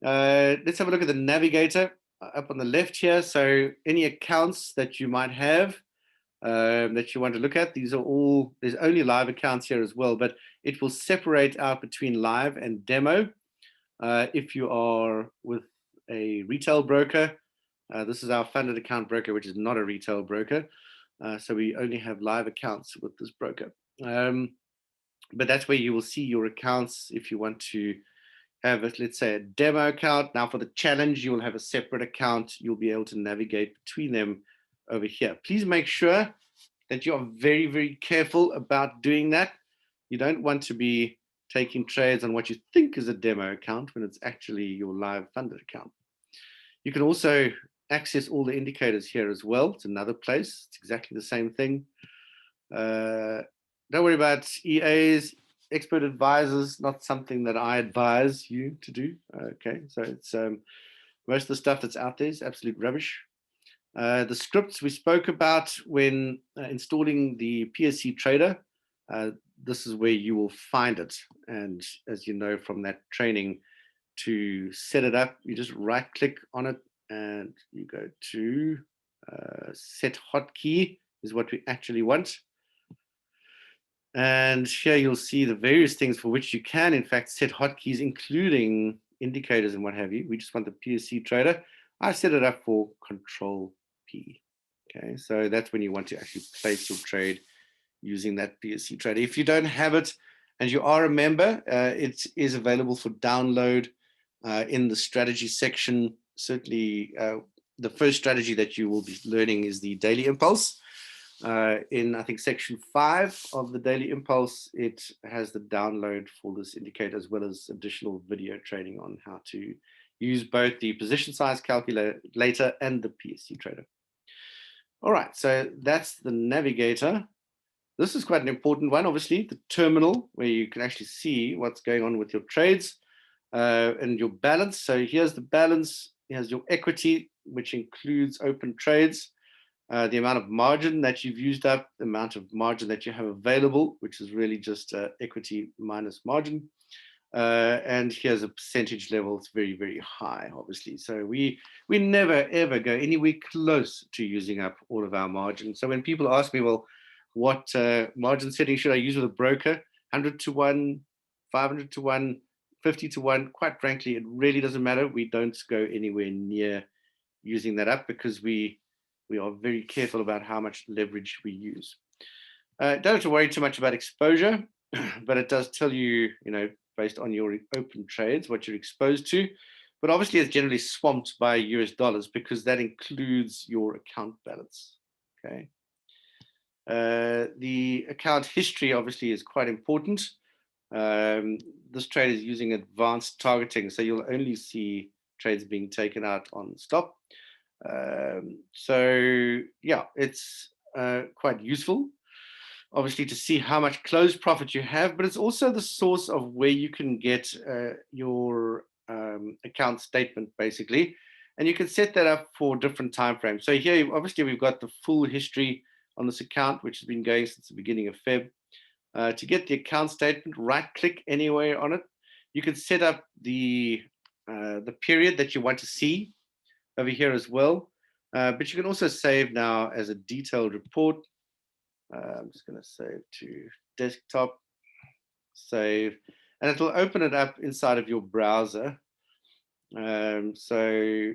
Let's have a look at the Navigator up on the left here. So any accounts that you might have that you want to look at, these are all, there's only live accounts here as well, but it will separate out between live and demo. If you are with a retail broker, this is our funded account broker, which is not a retail broker. So we only have live accounts with this broker. But that's where you will see your accounts if you want to have, let's say, a demo account. Now for the challenge, you will have a separate account. You'll be able to navigate between them over here. Please make sure that you are very, very careful about doing that. You don't want to be taking trades on what you think is a demo account when it's actually your live funded account. You can also access all the indicators here as well. It's another place. It's exactly the same thing. Don't worry about EAs, expert advisors, not something that I advise you to do. Okay, so it's most of the stuff that's out there is absolute rubbish. The scripts we spoke about when installing the PSC Trader, this is where you will find it. And as you know from that training, to set it up, you just right click on it and you go to set hotkey is what we actually want. And here you'll see the various things for which you can, in fact, set hotkeys, including indicators and what have you. We just want the PSC Trader. I set it up for Control P. Okay, so that's when you want to actually place your trade using that PSC Trader. If you don't have it and you are a member, it is available for download in the strategy section. Certainly, the first strategy that you will be learning is the Daily Impulse. In, I think, section 5 of the Daily Impulse, it has the download for this indicator, as well as additional video training on how to use both the position size calculator and the PSC Trader. All right, so that's the Navigator. This is quite an important one, obviously, the terminal, where you can actually see what's going on with your trades and your balance. So here's the balance. Here's your equity, which includes open trades. the amount of margin that you've used up, the amount of margin that you have available, which is really just equity minus margin. And here's a percentage level. It's very, very high, obviously. So we never, ever go anywhere close to using up all of our margin. So when people ask me, well, what margin setting should I use with a broker? 100 to 1, 500 to 1, 50 to 1. Quite frankly, it really doesn't matter. We don't go anywhere near using that up because we are very careful about how much leverage we use. Don't have to worry too much about exposure, but it does tell you, based on your open trades, what you're exposed to. But obviously, it's generally swamped by US dollars because that includes your account balance. Okay. The account history obviously is quite important. This trade is using advanced targeting, so you'll only see trades being taken out on stop. So yeah, it's quite useful, obviously, to see how much closed profit you have, but it's also the source of where you can get your account statement, basically, and you can set that up for different time frames. So here, obviously, we've got the full history on this account, which has been going since the beginning of Feb. To get the account statement, right-click anywhere on it. You can set up the period that you want to see over here as well. But you can also save now as a detailed report. I'm just going to save to desktop, save, and it'll open it up inside of your browser. So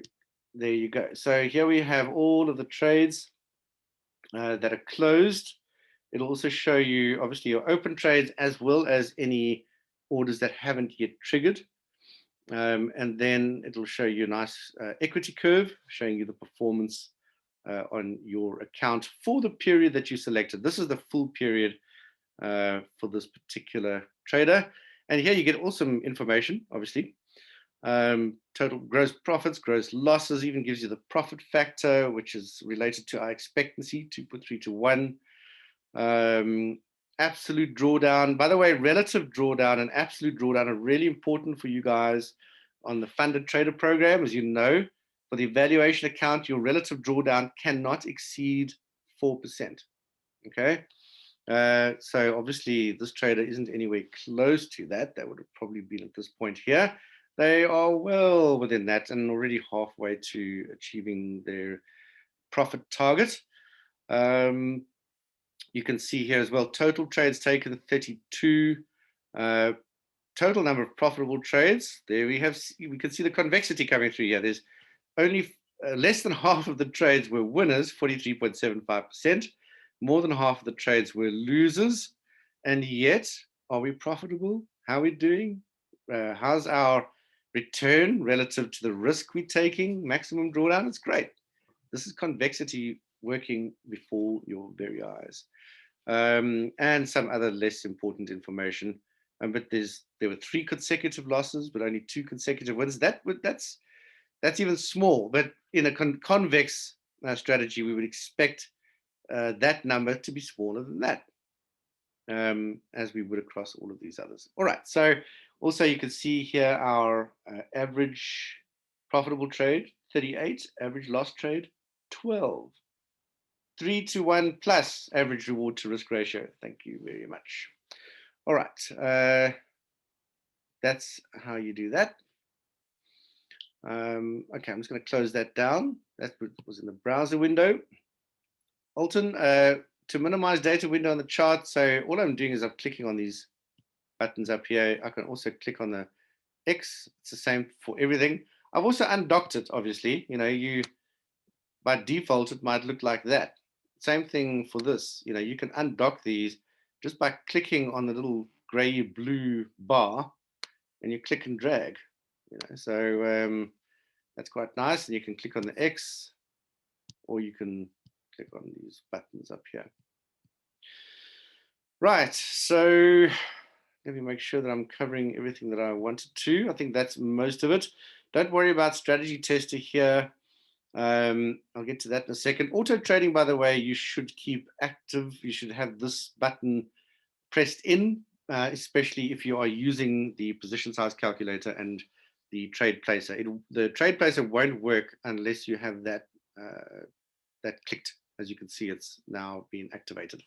there you go. So here we have all of the trades that are closed. It'll also show you, obviously, your open trades as well as any orders that haven't yet triggered. And then it'll show you a nice equity curve showing you the performance on your account for the period that you selected. This is the full period for this particular trader. And here you get awesome information, obviously. Total gross profits, gross losses, even gives you the profit factor, which is related to our expectancy, 2.3 to 1. Absolute drawdown. By the way, relative drawdown and absolute drawdown are really important for you guys on the funded trader program. As you know, for the evaluation account, your relative drawdown cannot exceed 4%. Okay. So obviously this trader isn't anywhere close to that. That would have probably been at this point here. They are well within that and already halfway to achieving their profit target. You can see here as well, total trades taken 32, total number of profitable trades. There we can see the convexity coming through here. There's only less than half of the trades were winners, 43.75%. More than half of the trades were losers. And yet, are we profitable? How are we doing? How's our return relative to the risk we're taking? Maximum drawdown? It's great. This is convexity working before your very eyes. And some other less important information. But there were 3 consecutive losses, but only 2 consecutive wins. That's even small. But in a convex strategy, we would expect that number to be smaller than that, as we would across all of these others. All right. So also you can see here our average profitable trade, 38, average loss trade, 12. 3 to 1 plus average reward to risk ratio. Thank you very much. All right. That's how you do that. Okay, I'm just going to close that down. That was in the browser window. Alton, to minimize data window on the chart. So all I'm doing is I'm clicking on these buttons up here. I can also click on the X. It's the same for everything. I've also undocked it, obviously. By default, it might look like that. Same thing for this. You can undock these just by clicking on the little gray blue bar and you click and drag. So that's quite nice. And you can click on the X or you can click on these buttons up here. Right. So let me make sure that I'm covering everything that I wanted to. I think that's most of it. Don't worry about strategy tester here. I'll get to that in a second. Auto trading, by the way, you should keep active. You should have this button pressed in, especially if you are using the position size calculator and the trade placer. The trade placer won't work unless you have that clicked as you can see, it's now been activated.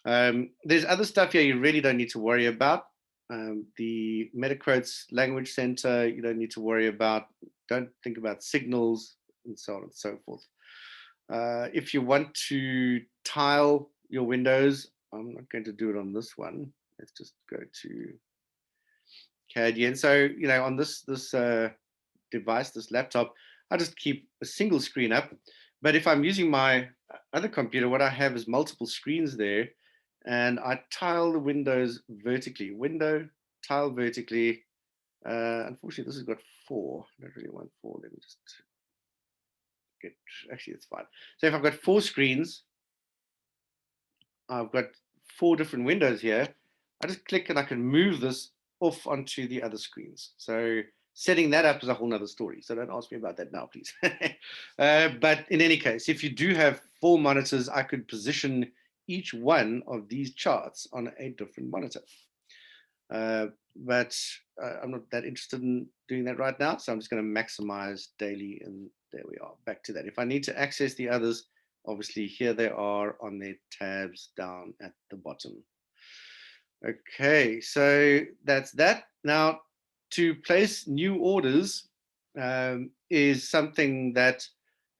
There's other stuff here you really don't need to worry about. The MetaQuotes language center, you don't need to worry about. Don't think about signals and so on and so forth. If you want to tile your windows, I'm not going to do it on this one. Let's just go to caddy. And so, on this device, this laptop, I just keep a single screen up. But if I'm using my other computer, what I have is multiple screens there, and I tile the windows vertically. Window, tile vertically. Unfortunately, this has got 4. I don't really want 4. Let me just get, actually, it's fine. So if I've got 4 screens, I've got 4 different windows here. I just click and I can move this off onto the other screens. So setting that up is a whole nother story. So don't ask me about that now, please. But in any case, if you do have 4 monitors, I could position each one of these charts on a different monitor. But I'm not that interested in doing that right now. So I'm just going to maximize daily. And there we are, back to that. If I need to access the others, obviously here they are on their tabs down at the bottom. Okay, so that's that. Now, to place new orders is something that,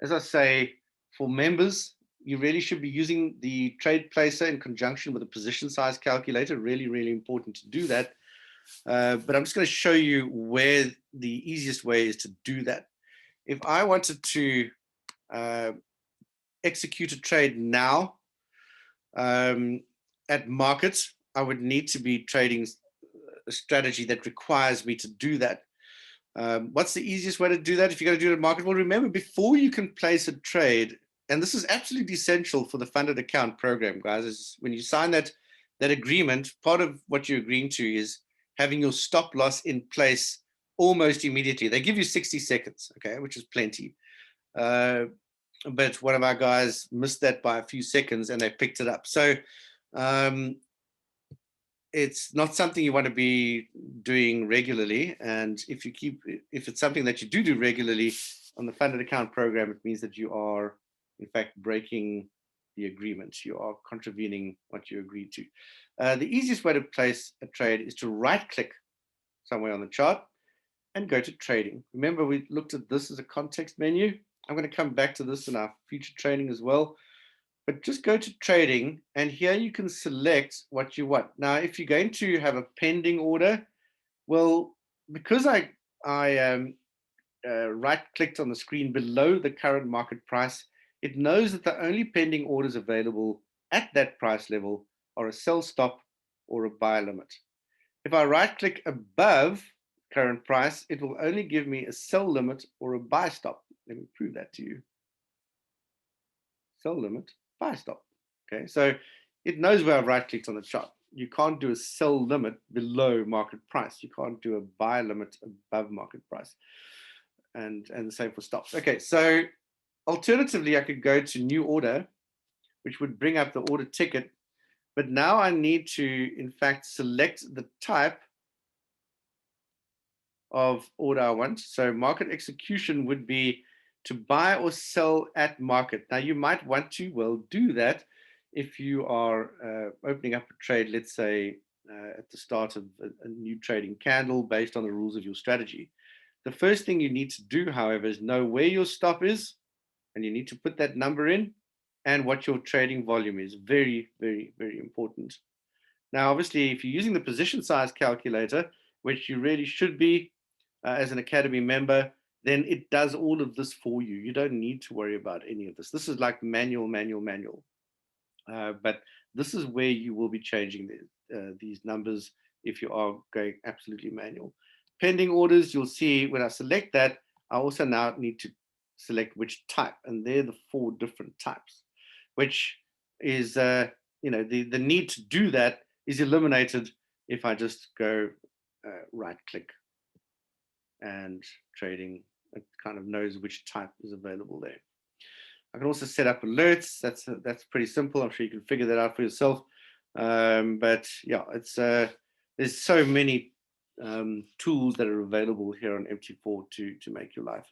as I say, for members, you really should be using the trade placer in conjunction with a position size calculator. Really, really important to do that. But I'm just going to show you where the easiest way is to do that. If I wanted to execute a trade now at market, I would need to be trading a strategy that requires me to do that. What's the easiest way to do that if you're going to do it at market? Well, remember, before you can place a trade, and this is absolutely essential for the funded account program, guys, is when you sign that agreement, part of what you're agreeing to is having your stop loss in place almost immediately. They give you 60 seconds, okay, which is plenty. But one of our guys missed that by a few seconds and they picked it up. So it's not something you want to be doing regularly. And if it's something that you do regularly on the funded account program, it means that you are, in fact, breaking the agreement. You are contravening what you agreed to. The easiest way to place a trade is to right-click somewhere on the chart and go to trading. Remember, we looked at this as a context menu. I'm going to come back to this in our future training as well. But just go to trading, and here you can select what you want. Now, if you're going to have a pending order, well, because I right-clicked on the screen below the current market price, it knows that the only pending orders available at that price level are a sell stop or a buy limit. If I right-click above current price, it will only give me a sell limit or a buy stop. Let me prove that to you. Sell limit, buy stop. Okay, so it knows where I've right-clicked on the chart. You can't do a sell limit below market price. You can't do a buy limit above market price. And the same for stops. Okay, so alternatively, I could go to new order, which would bring up the order ticket. But now I need to, in fact, select the type of order I want. So market execution would be to buy or sell at market. Now you might want to, well, do that if you are opening up a trade, let's say at the start of a new trading candle based on the rules of your strategy. The first thing you need to do, however, is know where your stop is, and you need to put that number in and what your trading volume is. Very, very, very important. Now, obviously, if you're using the position size calculator, which you really should be as an Academy member, then it does all of this for you. You don't need to worry about any of this. This is like manual. But this is where you will be changing these numbers if you are going absolutely manual. Pending orders, you'll see when I select that, I also now need to select which type, and they're the 4 different types, which is, the need to do that is eliminated if I just go right-click and trading. It kind of knows which type is available there. I can also set up alerts. That's pretty simple. I'm sure you can figure that out for yourself. But yeah, it's there's so many tools that are available here on MT4 to make your life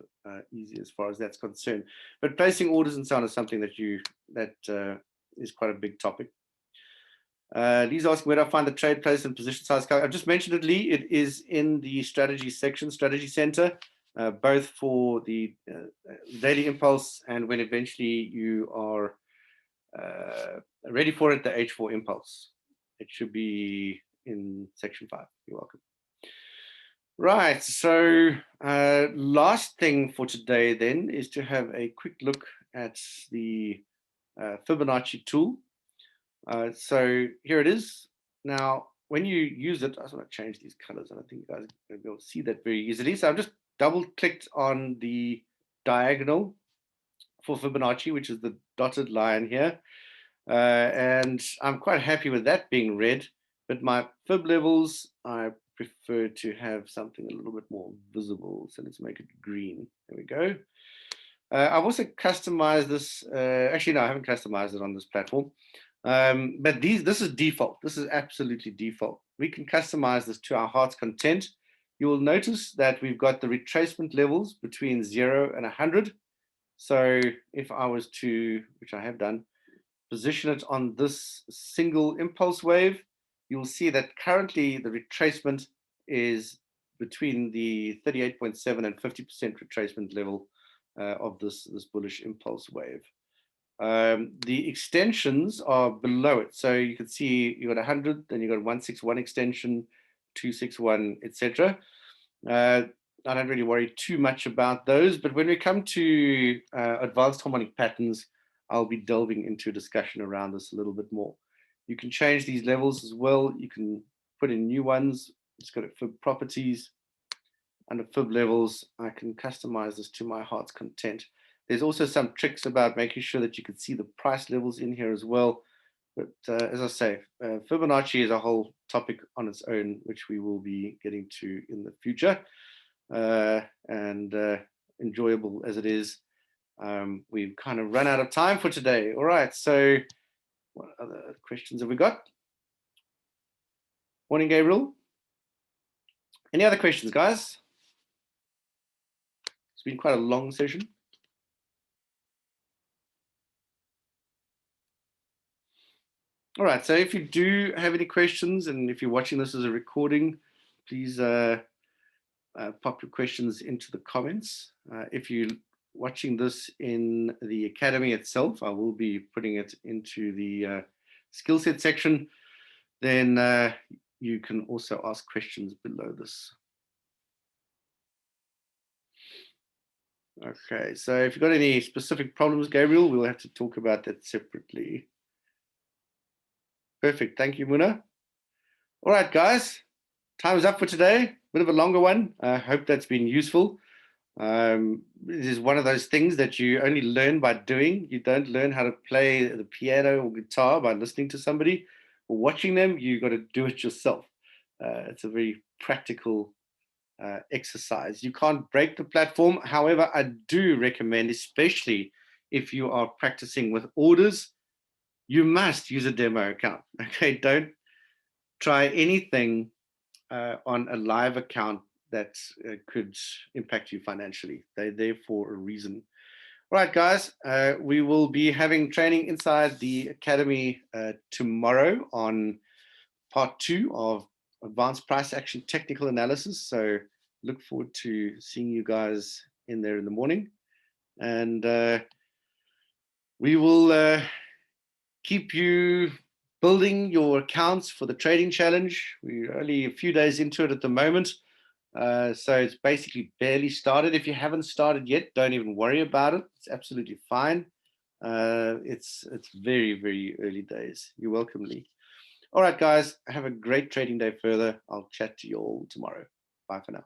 easy as far as that's concerned. But placing orders and so on is something that is quite a big topic. Lee's asking where do I find the trade place and position size calculator. I've just mentioned it, Lee. It is in the strategy section, strategy center, both for the daily impulse and when eventually you are ready for it, the H4 impulse. It should be in section 5. You're welcome. Right, so last thing for today then is to have a quick look at the Fibonacci tool. So here it is. Now, when you use it, I just want to change these colors. I don't think you guys will be able to see that very easily. So I've just double-clicked on the diagonal for Fibonacci, which is the dotted line here. And I'm quite happy with that being red, but my fib levels, I prefer to have something a little bit more visible. So let's make it green. There we go. I've also customized this. Actually, no, I haven't customized it on this platform. But this is default. This is absolutely default. We can customize this to our heart's content. You will notice that we've got the retracement levels between 0 and 100. So if I was to, which I have done, position it on this single impulse wave, you'll see that currently the retracement is between the 38.7 and 50% retracement level of this bullish impulse wave. The extensions are below it. So you can see you got 100, then you got 161 extension, 261, etc. I don't really worry too much about those, but when we come to advanced harmonic patterns, I'll be delving into a discussion around this a little bit more. You can change these levels as well. You can put in new ones. It's got fib properties. Under fib levels, I can customize this to my heart's content. There's also some tricks about making sure that you can see the price levels in here as well. But as I say, Fibonacci is a whole topic on its own, which we will be getting to in the future. And enjoyable as it is, we've kind of run out of time for today. All right, so what other questions have we got? Morning, Gabriel. Any other questions, guys? It's been quite a long session. All right, so if you do have any questions, and if you're watching this as a recording, please pop your questions into the comments. If you're watching this in the academy itself, I will be putting it into the skill set section. Then you can also ask questions below this. Okay, so if you've got any specific problems, Gabriel, we'll have to talk about that separately. Perfect. Thank you, Muna. All right, guys, time is up for today. Bit of a longer one. I hope that's been useful. It is one of those things that you only learn by doing. You don't learn how to play the piano or guitar by listening to somebody or watching them. You've got to do it yourself. It's a very practical exercise. You can't break the platform. However, I do recommend, especially if you are practicing with orders, you must use a demo account. Okay, don't try anything on a live account that could impact you financially. They're there for a reason. All right, guys, we will be having training inside the academy tomorrow on part 2 of advanced price action technical analysis. So look forward to seeing you guys in there in the morning. And we will keep you building your accounts for the trading challenge. We're only a few days into it at the moment. So it's basically barely started. If you haven't started yet, don't even worry about it. It's absolutely fine. It's very, very early days. You're welcome, Lee. All right, guys, have a great trading day further. I'll chat to you all tomorrow. Bye for now.